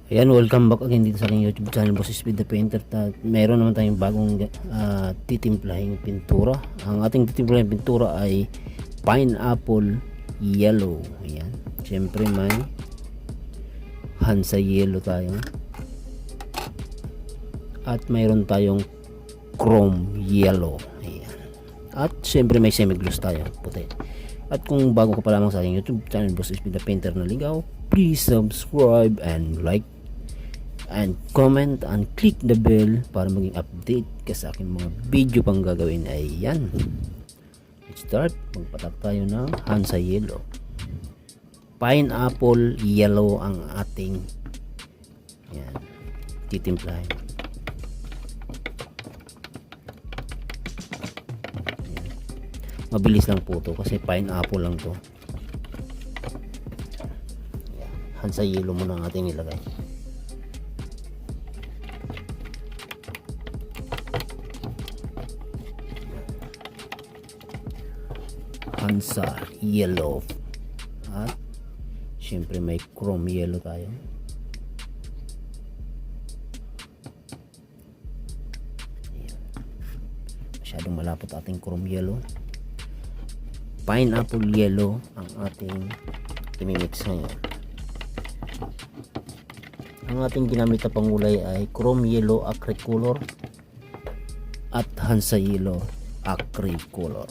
Ayan, welcome back again dito sa aking YouTube channel, Boss Speed the Painter. Meron naman tayong bagong titimplahing pintura. Ang ating titimplahing pintura ay pineapple yellow. Ayan, syempre may Hansa yellow tayo. At mayroon tayong chrome yellow. Ayan. At syempre may semigloss tayo, puti. At kung bago ka pa lamang sa aking YouTube channel, Boss Speed the Painter na ligaw, please subscribe and like and comment and click the bell para maging update ka sa aking mga video pang gagawin. Ayan, let's start. Magpatak tayo ng Hansa yellow. Pineapple yellow ang ating yan titimplahin. Ayan. Mabilis lang po to kasi pineapple lang to. Ayan. Hansa yellow muna ang ating nilagay. Hansa yellow at syempre may chrome yellow tayo. Ayan. Masyadong malapot ating chrome yellow. Pineapple yellow ang ating imimix ngayon. Ang ating ginamit na pangulay ay chrome yellow acrylic color at Hansa yellow acrylic color.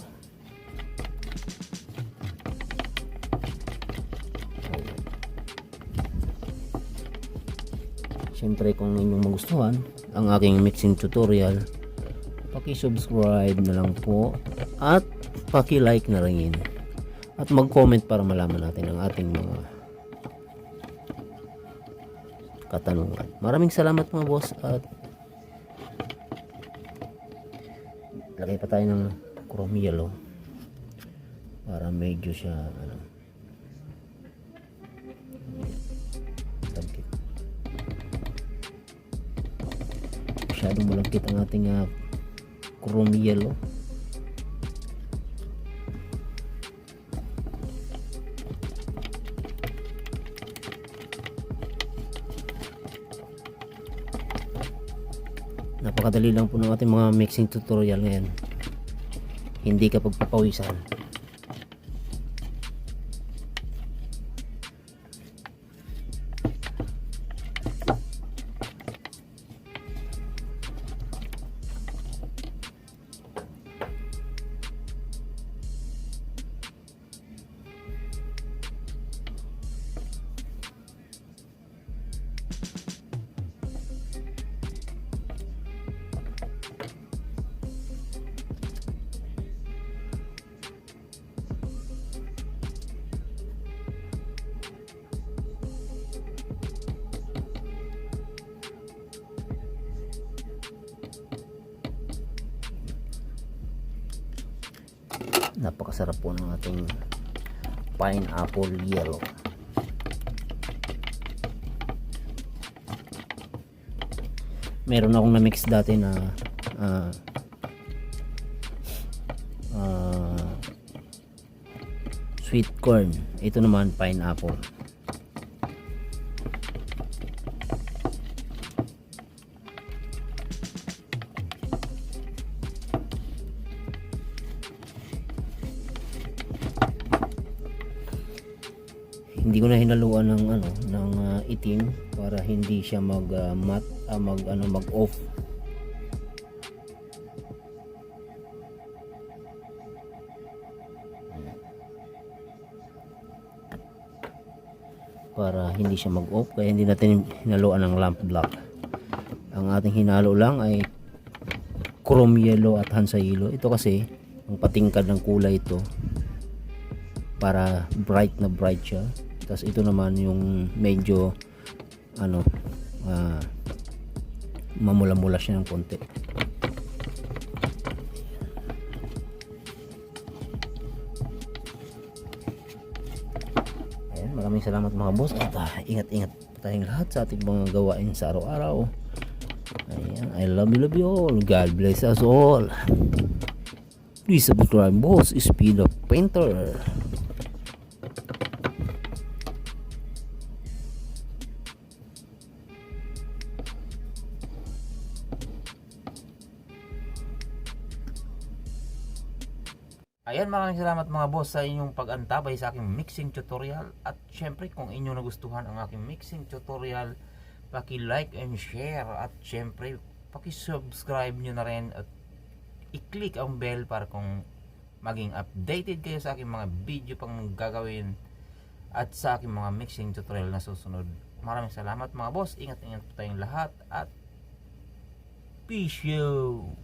Siyempre kung inyong magustuhan ang aking mixing tutorial, paki-subscribe na lang po at paki-like na rin at mag-comment para malaman natin ang ating mga katanungan. Maraming salamat mga boss, at lagay pa tayo ng chrome yellow para medyo siya masyadong malagkit ang ating chrome yellow. Napakadali lang po ng ating mga mixing tutorial ngayon, hindi ka pagpapawisan. Napakasarap po ng ating pineapple yellow. Meron akong na-mix dati na sweet corn. Ito naman pineapple. Hindi ko na hinaluan ng itim para hindi siya mag off. Para hindi siya mag off, kaya hindi natin hinaluan ng lamp black. Ang ating hinalo lang ay chrome yellow at Hansa yellow. Ito kasi ang patingkad ng kulay ito para bright na bright siya. Tapos ito naman yung medyo mamula-mula siya ng konti. Ayan, maraming salamat mga boss, at ingat-ingat tayong lahat sa ating mga gawain sa araw-araw. Ayan, I love you all. God bless us all. Please subscribe, Boss Speed the Painter. Ayan, maraming salamat mga boss sa inyong pag-antabay sa aking mixing tutorial. At syempre kung inyo nagustuhan ang aking mixing tutorial, paki-like and share. At syempre paki-subscribe nyo na rin at i-click ang bell para kung maging updated kayo sa aking mga video pang gagawin at sa aking mga mixing tutorial na susunod. Maraming salamat mga boss. Ingat-ingat po tayong lahat at peace you.